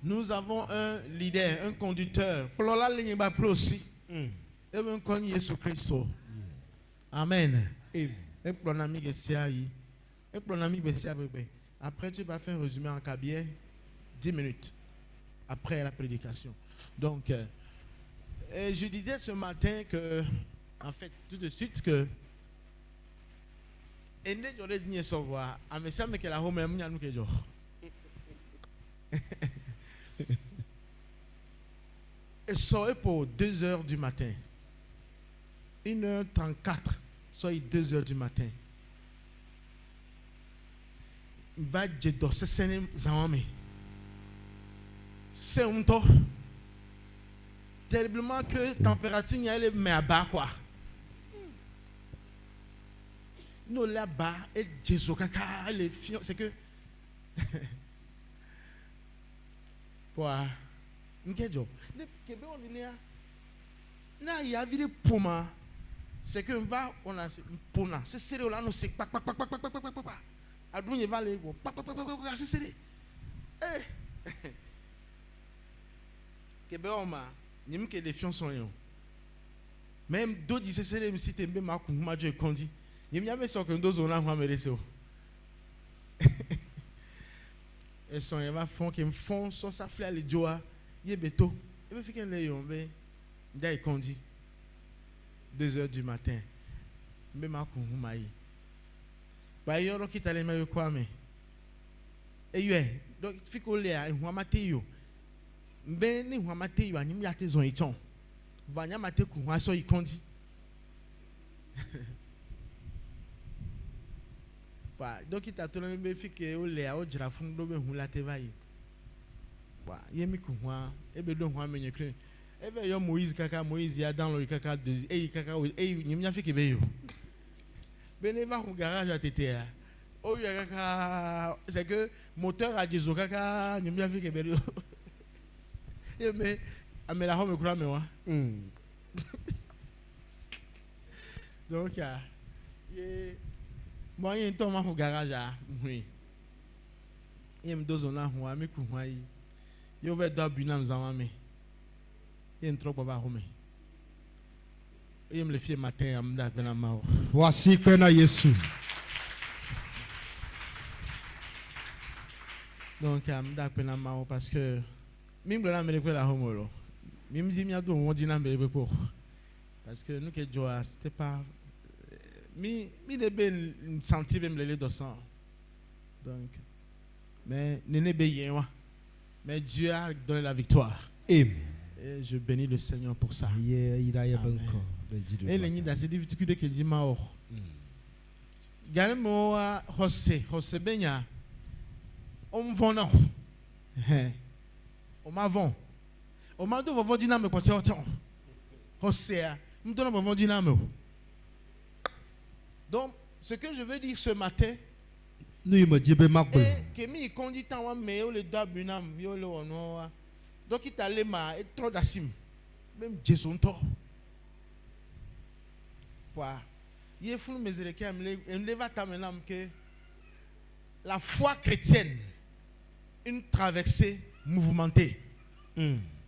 Nous avons un leader, un conducteur. Plola ligne ba plosi. Et ben konyi Yesu Christo. Amen. Et plonami gesia yi. Et plonami gesia bébé. Après tu vas faire un résumé en cabinet 10 minutes après la prédication. Donc je disais ce matin que en fait tout de suite que ende j'aurais dit savoir à me semble que la home est nous que jo. Et soit pour 2h du matin. 1h34, soit 2h du matin. Va jedo se sene zawame. C'est un temps. Terriblement que température n'y a elle met à bas quoi. Nous là-bas et Jésus kaka les fions c'est que Poa. Ngejo. Le kebe on linéa. Na ya vide poma. C'est que on a pona. C'est serré là non c'est pa. Adougne va les go. Pa c'est serré. Eh. Kebe on ma. Nim que les fions sont yo. Même d'autres disent c'est serré me si tembe ma ku ma Dieu kondi. Nim ya me so que nous on a ma mereso. Et son va fond qui me font sur sa fleur les joie y beto et me fiquer les yombe dai kondi 2h du matin me ma ku mai ba yoro ki tale me kwa me e yue donc fiko le a hu amate yo mbe ni hu amate yo anyim ya te zon iton vanya mate ku hu aso ikondi donc il t'a tourné me fiqué au lait au girafon do be hu la te vai wa yemi ku hwa e be do hwa menye kre e be yo Moïse kaka Moïse ya dans le kaka de e kaka e nyim ya fiqué be yo be ne va au garage à tété o ya kaka c'est que moteur a Jésus kaka nyim ya fiqué be yo e me amela ho me kura me wa donc ya moi il tombe au garage oui il me donne là où ami ku hwai yo ve da binam zawame il trop ba home il me le fait matin am da bena ma voici que na Yesu donc am da bena ma parce que mim la me la home lo mim di mi ado won di na me pour parce que nous que joa c'était pas mi de ben senti même le de sang donc mais ne be yen mais Dieu a donné la victoire amen et je bénis le Seigneur pour ça il a banco et les nids d'assez difficultés que dit ma or gane mo José benya on vont non on m'avons on m'a dit vont dina me porter autant José me donne vont dina me. Donc, ce que je veux dire ce matin, que mi kondi tanwa me le dabunam yo le ono donc il allait ma et trop d'asim même Jésus to quoi il faut me dire que me va t'amener que la foi chrétienne une traversée mouvementée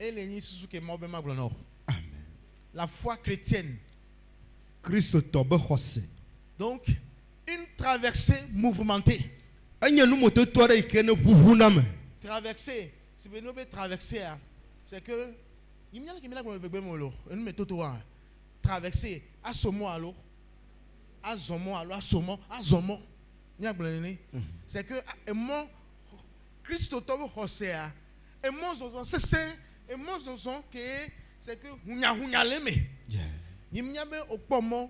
et les ni sous que mo be ma gloire amen la foi chrétienne Christ tobe José. Donc, une traversée mouvementée. Traversée, si vous avez traversé, c'est que il y a qui me l'a traversé à ce moment alors, à ce moment alors, à ce moment, à ce moment. C'est que mon Christ tombe José, et mon zozon, c'est et mon zozon que c'est que hunya leme. Il y a au pomme.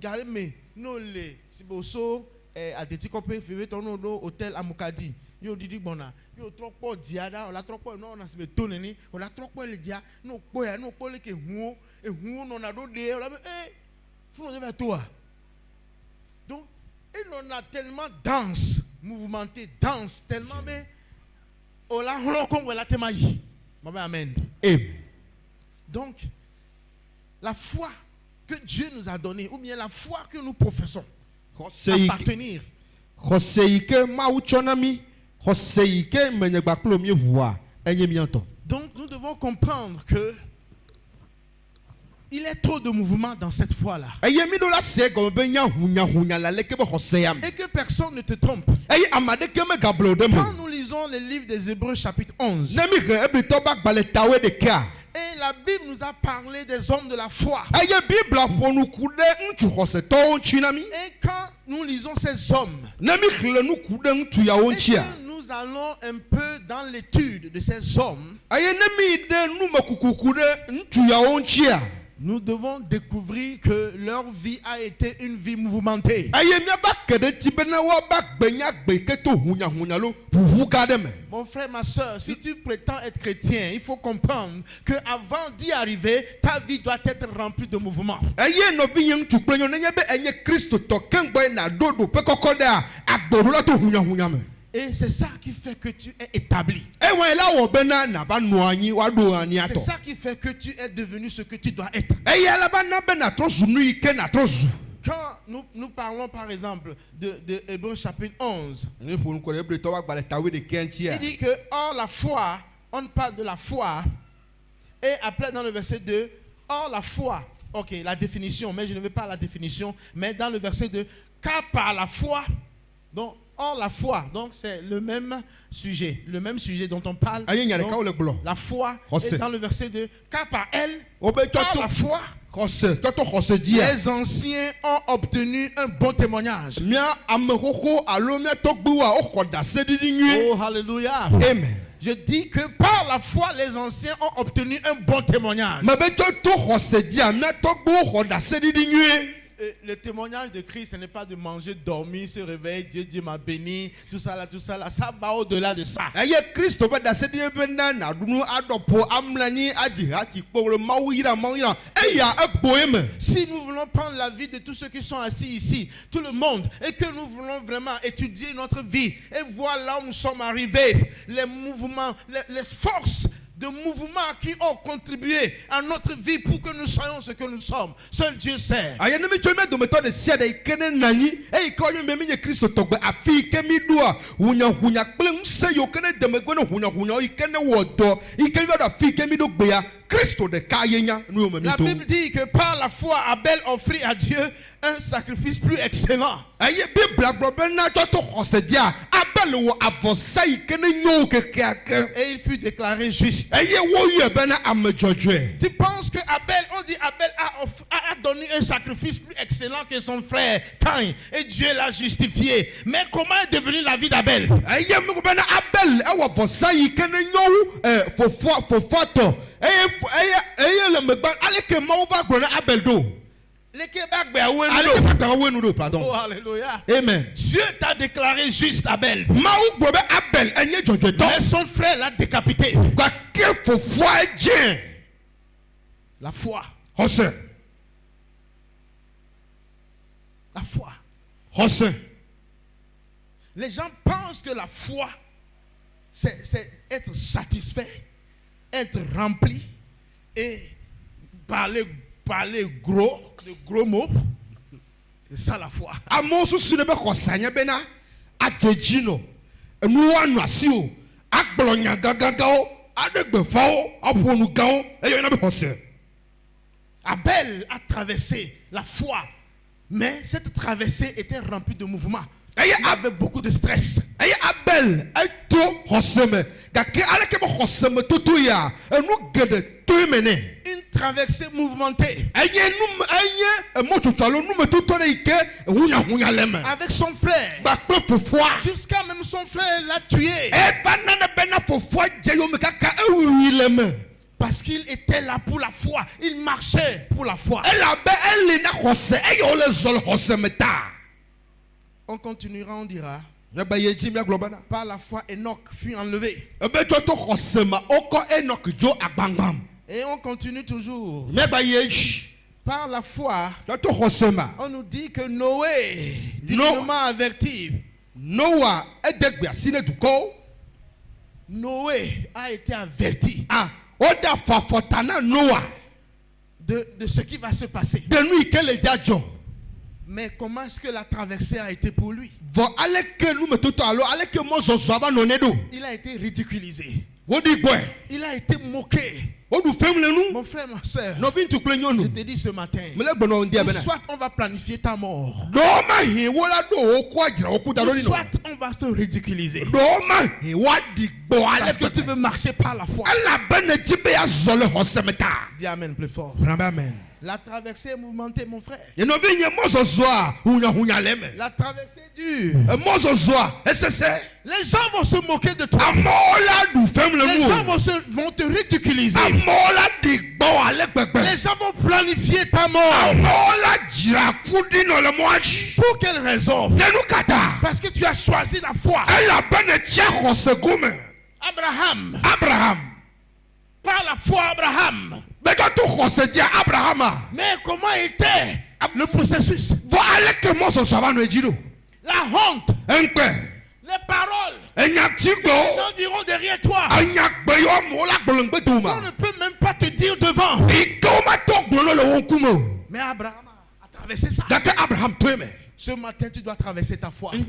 Galme no le siboso adeti kopé febe tono do hôtel Amukadi yo didi bona yo tropo diada o la tropo no na sibe toneni o la tropo le dia no poya no pole ke hu e hu no na do de o la fou no toi donc il en a tellement dense mouvementé dense tellement mais o la holokon la temayi amen donc la foi que Dieu nous a donné, ou bien la foi que nous professons, appartenir. José que mauchonami, José que menyegbaklom yevoa, enye mianto. Donc nous devons comprendre que il est trop de mouvement dans cette foi-là. Eye mi do la se go be nya hunya la leke be xose yam. Et que personne ne te trompe. Eye amade ke me gablo de Quand mo. nous lisons le livre des Hébreux chapitre 11, Na mi re e bi to ba gbale tawe de ka. et la Bible nous a parlé des hommes de la foi. Eye Bible ponu kude ntu xose to onchi na mi. Et quand nous lisons ces hommes, Na mi xle nu kude ntu ya et onchi a. que nous allons un peu dans l'étude de ces hommes, Eye na mi de nu makukukude ntu ya onchi a. nous devons découvrir que leur vie a été une vie mouvementée. Eye mi ba kede ti be na wa ba gbenya gbe ke to hunya lo puhu ga de me. Mon frère, ma soeur, si tu prétends être chrétien, il faut comprendre qu'avant d'y arriver, ta vie doit être remplie de mouvements. Eye no bi yen tu plenyo na be enye Kristo to kengbo na dodo pe kokode a agboru la to hunya me. Et c'est ça qui fait que tu es établi. E wa la wo be na ba nu anyi wa do ani C'est ato. ça qui fait que tu es devenu ce que tu dois être. Eye la ba na be na to sunu ike na to zu. Quand nous parlons par exemple de Hébreux chapitre 11, Ni fo ko le bre to wa gbale tawe de kenchi il a. dit que or la foi, on parle de la foi, et après dans le verset 2, or la foi, ok, la définition, mais je ne veux pas la définition, mais dans le verset 2, car par la foi, donc or la foi, donc c'est le même sujet dont on parle. Eye nya de Donc, ka o le glo. la foi, José. et dans le verset 2, car par elle, O be to par to la foi, xose to xose di a. les anciens ont obtenu un bon témoignage. Mia amekoko alo mia to gbu a o xoda se didi nyu. Oh, hallelujah. Amen. Je dis que par la foi, les anciens ont obtenu un bon témoignage. Me be to xose di a mia to gbu xoda se didi nyu. Et le témoignage de Christ, ce n'est pas de manger, dormir, se réveiller, Dieu m'a béni, tout ça là, ça va au-delà de ça. Eye Kristo be da se di be na dunu adopo amlani adi ha ki po le mawu yira eya egbo eme. Si nous voulons prendre la vie de tous ceux qui sont assis ici, tout le monde, et que nous voulons vraiment étudier notre vie, et voir là où nous sommes arrivés, les mouvements, les forces de mouvements qui ont contribué à notre vie pour que nous soyons ce que nous sommes. Seul Dieu sait. Aye ne mi tso me do me to de sia de ikene nani e ko yo me mi Kristo togbe afi ke mi do a hunya kple nse yo kene de me gbe no hunya ikene wodo ikene do afi ke mi do gbe ya Kristo de ka yenya nu yo me mi La to. Bible dit que par la foi, Abel offrit à Dieu un sacrifice plus excellent. Aye Bible gbo be na to xose dia Abel wo avosa ikene nyo keke. Et il fut déclaré juste. Aye wo ye be na amejojwe. Tu penses que Abel, on dit Abel a donné un sacrifice plus excellent que son frère Caïn. Et Dieu l'a justifié. Mais comment est devenue la vie d'Abel? Aye me go be na Abel e wo avosa ikene nyo fofo to. Aye le me gba aleke ma va gbo na Abel do. Aleke ba wenu do pardon. Oh, alléluia. Amen. Dieu t'a déclaré juste, Abel. Mawu gbo be Abel enye jojo to. Mais son frère l'a décapité. Gba ke fofo aje. La foi. Hose. La foi. Hose. Les gens pensent que la foi, c'est être satisfait, être rempli et parler gros, de gros mots. C'est ça la foi. Amosu sine be khosanya be na adejino. Enu wa nu asi o. Agbolonya gagaga o. Adegbe fa o. Aponu ga o. Eyo na be hose. Abel a traversé la foi, mais cette traversée était remplie de mouvements. Il avait beaucoup de stress. Eye Abel eto hoseme. Gake aleke be hoseme toto ya. Enu gede to mene. Une traversée mouvementée. Avec son frère. Jusqu'à même son frère l'a tué. Parce qu'il était là pour la foi. Il marchait pour la foi. On continuera, on dira. Par la foi, Enoch fut enlevé. Et on continue toujours. Par la foi, on nous dit que Noé, divinement averti, Noé a été averti de ce qui va se passer. Mais comment est-ce que la traversée a été pour lui? Il a été ridiculisé. Il a été moqué. Mon frère, ma soeur, je te dis ce matin, soit on va planifier ta mort, soit on va se ridiculiser. Parce que tu veux marcher par la foi. Dis amen plus fort. La traversée est mouvementée, mon frère. La traversée est dure. Les gens vont se moquer de toi. Les gens vont te ridiculiser. Les gens vont planifier ta mort. Pour quelle raison? Parce que tu as choisi la foi. Abraham. Par la foi, Abraham. Mais comment était le processus? La honte. Les paroles. Les gens diront derrière toi. On ne peut même pas te dire devant. Mais Abraham a traversé ça. Ce matin, tu dois traverser ta foi. La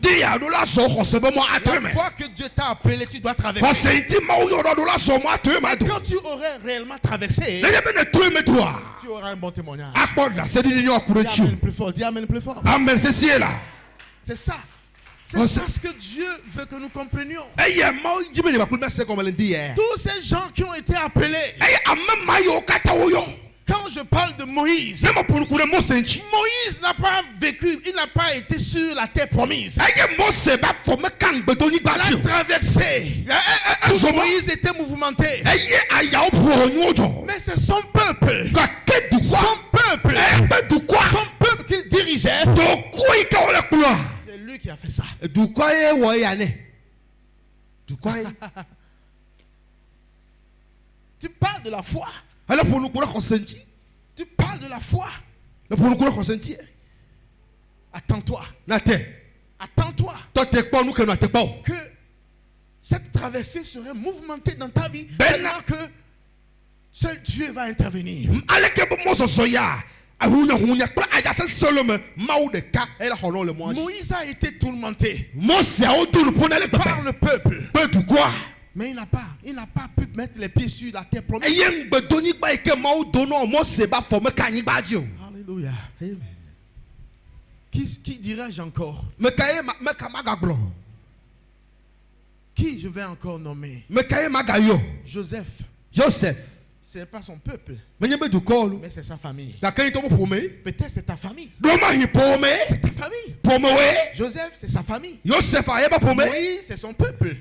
foi que Dieu t'a appelé, tu dois traverser. Quand tu aurais réellement traversé, tu auras un bon témoignage. Dis amen plus fort. Dis amen plus fort. Amen, c'est là. C'est ça. C'est ça ce que Dieu veut que nous comprenions. Tous ces gens qui ont été appelés. Quand je parle de Moïse, Moïse n'a pas vécu, il n'a pas été sur la terre promise. Il a traversé. Moïse était mouvementé. Mais c'est son peuple. Son peuple qu'il dirigeait. C'est lui qui a fait ça. Tu parles de la foi. Tu parles de la foi. Attends-toi. Attends-toi que cette traversée serait mouvementée dans ta vie tellement que seul Dieu va intervenir. Moïse a été tourmenté par le peuple. Mais il n'a pas pu mettre les pieds sur la terre promise. Alléluia. Qui dirais-je encore? Qui je vais encore nommer? Joseph. Ce n'est pas son peuple, mais c'est sa famille. Peut-être c'est ta famille. C'est ta famille. Joseph, c'est sa famille. Moïse, c'est son peuple.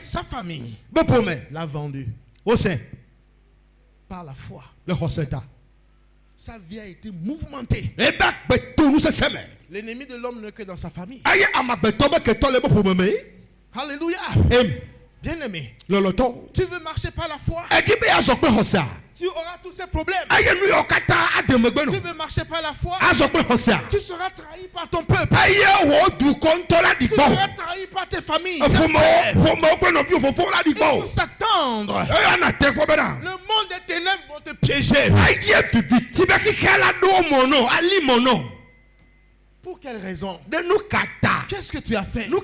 Sa famille l'a vendu par la foi. Sa vie a été mouvementée. L'ennemi de l'homme n'est que dans sa famille. Alléluia. Bien-aimé, tu veux marcher par la foi, tu auras tous ces problèmes. Tu veux marcher par la foi, tu seras trahi par ton peuple. Tu seras trahi par tes familles. Il faut s'attendre. Le monde des ténèbres va te piéger. Pour quelle raison? Qu'est-ce que tu as fait? Tu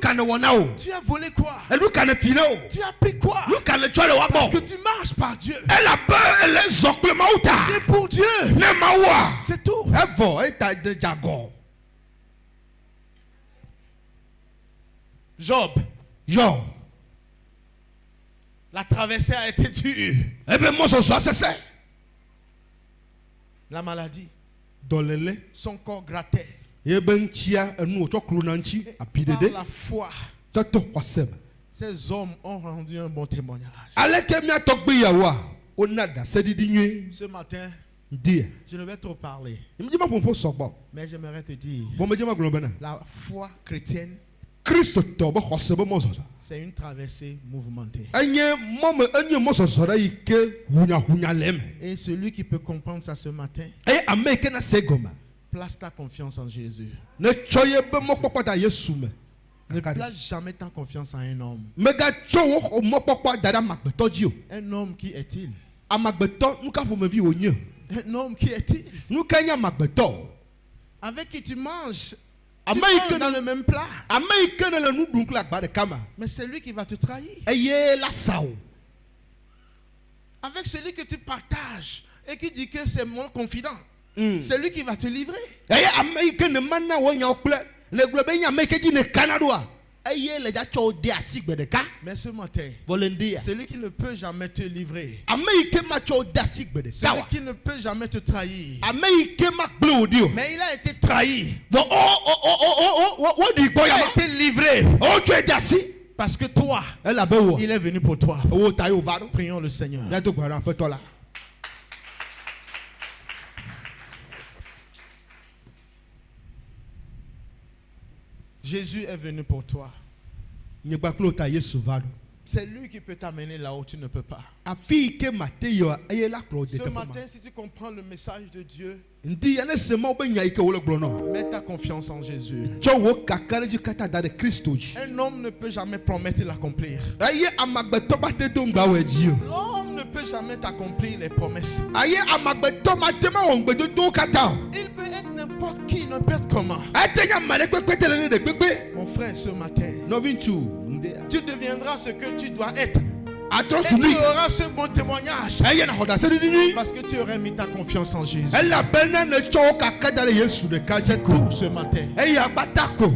as volé quoi? Tu as pris quoi? Parce que tu marches par Dieu. Et pour Dieu. C'est tout. Job. La traversée a été dure. La maladie. Son corps grattait. Par la foi, ces hommes ont rendu un bon témoignage. Ce matin, je ne vais trop parler, mais j'aimerais te dire, la foi chrétienne, c'est une traversée mouvementée. Et celui qui peut comprendre ça ce matin, place ta confiance en Jésus. Ne place jamais ta confiance en un homme. Un homme, qui est-il? Un homme, qui est-il? Avec qui tu manges Tu manges dans le même plat. Mais c'est lui qui va te trahir. Avec celui que tu partages et qui dit que c'est mon confident. C'est lui qui va te livrer. Mais ce matin, celui qui ne peut jamais te livrer, celui qui ne peut jamais te trahir, mais il a été trahi, il a été livré, parce que toi, il est venu pour toi. Prions le Seigneur. Jésus est venu pour toi. C'est lui qui peut t'amener là où tu ne peux pas. Ce matin, si tu comprends le message de Dieu, mets ta confiance en Jésus. Un homme ne peut jamais promettre l'accomplir. L'homme ne peut jamais t'accomplir les promesses. Il peut être n'importe qui, n'importe comment. Mon frère, ce matin, tu deviendras ce que tu dois être. Et tu auras ce bon témoignage parce que tu aurais mis ta confiance en Jésus. C'est tout ce matin.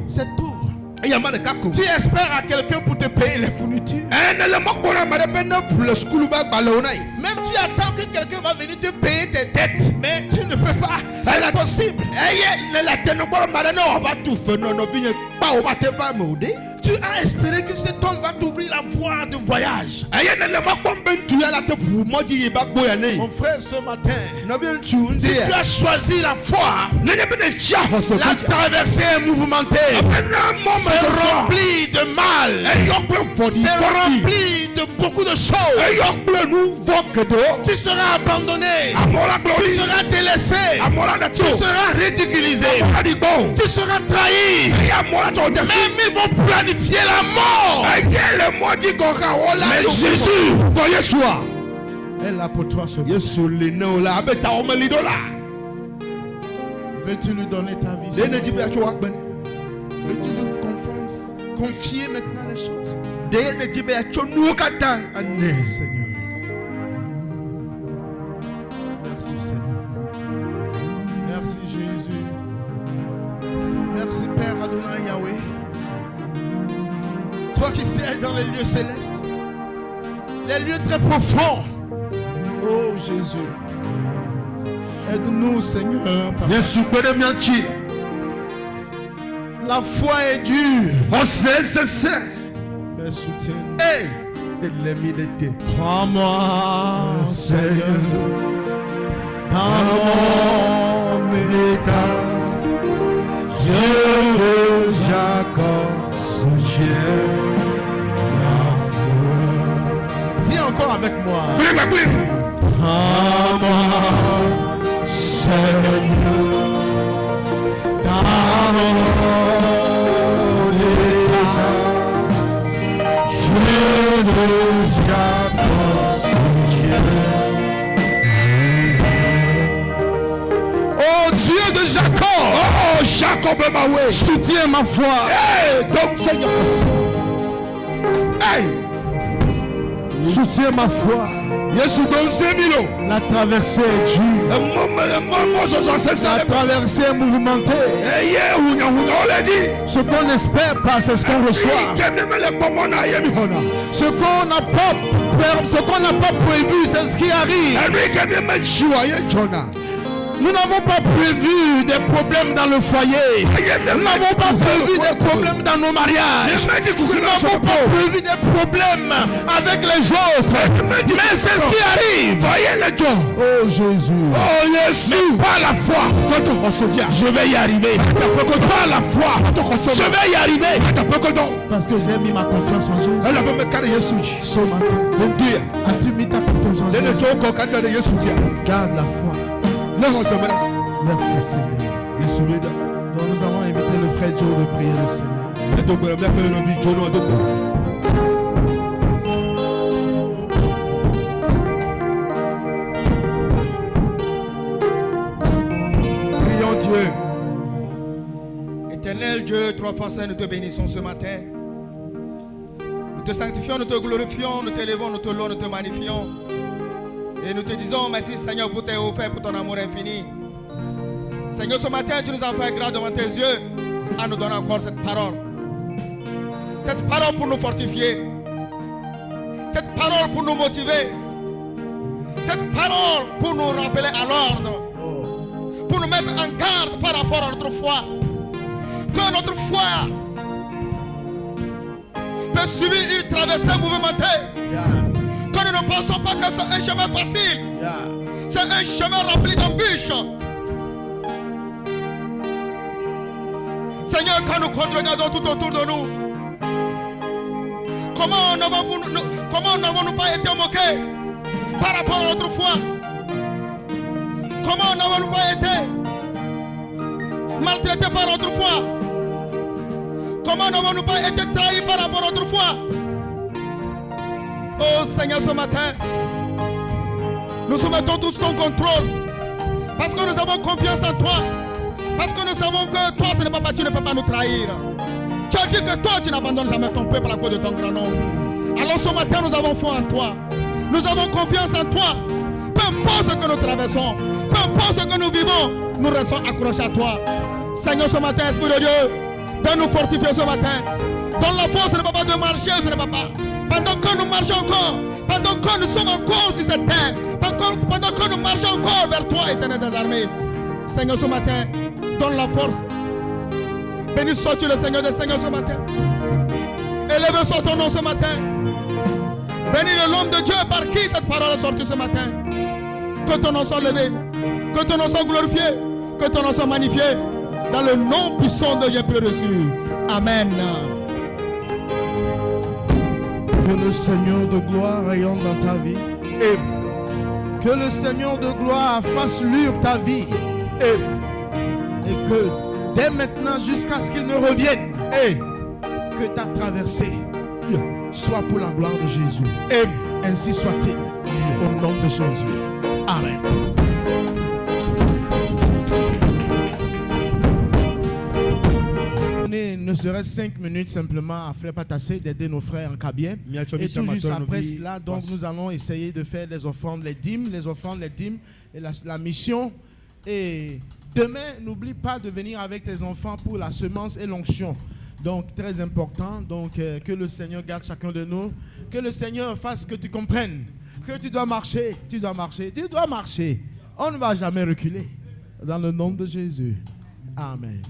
C'est tout. Tu espères à quelqu'un pour te payer les fournitures. Même tu attends que quelqu'un va venir te payer tes dettes, mais tu ne peux pas. C'est impossible. Tu as espéré que cet homme va t'ouvrir la voie de voyage. Mon frère, ce matin, si tu as choisi la foi, la traversée est mouvementée. C'est rempli de mal. C'est rempli de beaucoup de choses. Tu seras abandonné. Tu seras délaissé. Tu seras ridiculisé. Tu seras trahi. Même ils vont planifier la mort. Mais Jésus est là pour toi ce matin. Veux-tu lui donner ta vie? Veux-tu lui confier maintenant les choses? Seigneur. Merci Seigneur. Merci Jésus. Merci Père Adonai Yahweh. Toi qui sièges dans les lieux célestes, les lieux très profonds. Oh Jésus. Aide-nous Seigneur. Papa. La foi est dure. Mais soutiens-nous. Prends-moi, Seigneur, dans mon état. Dieu de Jacob, soutiens ma foi. Dis encore avec moi. Prends-moi, Seigneur, dans mon état. Dieu de Jacob, soutiens. Oh Dieu de Jacob, soutiens ma foi. Soutiens ma foi. La traversée est dure. La traversée est mouvementée. Ce qu'on n'espère pas, c'est ce qu'on reçoit. Ce qu'on n'a pas prévu, c'est ce qui arrive. Nous n'avons pas prévu des problèmes dans le foyer. Nous n'avons pas prévu des problèmes dans nos mariages. Nous n'avons pas prévu des problèmes avec les autres. Mais c'est ce qui arrive. Oh Jésus. Mais par la foi, je vais y arriver. Par la foi, je vais y arriver. Parce que j'ai mis ma confiance en Jésus. Ce matin, as-tu mis ta confiance en Jésus? Garde la foi. Merci Seigneur. Donc nous allons inviter le frère Joe de prier le Seigneur. Prions Dieu. Éternel trois fois, Seigneur, nous te bénissons ce matin. Nous te sanctifions, nous te glorifions, nous t'élevons, nous te louons, nous te magnifions. Et nous te disons merci, Seigneur, pour tes offertes, pour ton amour infini. Seigneur, ce matin, tu nous as fait grâce devant tes yeux à nous donner encore cette parole. Cette parole pour nous fortifier. Cette parole pour nous motiver. Cette parole pour nous rappeler à l'ordre. Pour nous mettre en garde par rapport à notre foi. Que notre foi peut subir une traversée mouvementée. Que nous ne pensons pas que c'est un chemin facile. C'est un chemin rempli d'embûches. Seigneur, quand nous regardons tout autour de nous, comment n'avons-nous pas été moqués par rapport à notre foi? Comment n'avons-nous pas été maltraités par notre foi? Comment n'avons-nous pas été trahis par rapport à notre foi? Oh Seigneur, ce matin, nous soumettons tous ton contrôle. Parce que nous avons confiance en toi. Parce que nous savons que toi, ce n'est pas tu ne peux pas nous trahir. Tu as dit que toi, tu n'abandonnes jamais ton peuple à cause de ton grand nom. Alors ce matin, nous avons foi en toi. Nous avons confiance en toi. Peu importe ce que nous traversons, peu importe ce que nous vivons, nous restons accrochés à toi. Seigneur, ce matin, Esprit de Dieu, de nous fortifier ce matin. Donne la force, ce n'est pas de marcher, ce n'est pas. Pendant que nous marchons encore, pendant que nous sommes encore sur cette terre, pendant que nous marchons encore vers toi, Éternel des armées. Seigneur, ce matin, donne la force. Béni sois-tu le Seigneur des Seigneurs ce matin. Élevé soit ton nom ce matin. Béni l'homme de Dieu par qui cette parole est sortie ce matin. Que ton nom soit levé, que ton nom soit glorifié, que ton nom soit magnifié. Dans le nom puissant de Dieu reçu. Amen. Que le Seigneur de gloire rayonne dans ta vie. Et que le Seigneur de gloire fasse luire ta vie. Et que dès maintenant jusqu'à ce qu'il ne revienne, que ta traversée soit pour la gloire de Jésus. Ainsi soit-il. Au nom de Jésus. Amen. Ne serait-ce 5 minutes simplement à Frère Patassé d'aider nos frères en Kabien. Et tout juste après cela, donc nous allons essayer de faire les offrandes, les dîmes et la mission. Et demain, n'oublie pas de venir avec tes enfants pour la semence et l'onction. Donc très important. Donc que le Seigneur garde chacun de nous. Que le Seigneur fasse que tu comprennes que tu dois marcher. On ne va jamais reculer. Dans le nom de Jésus. Amen.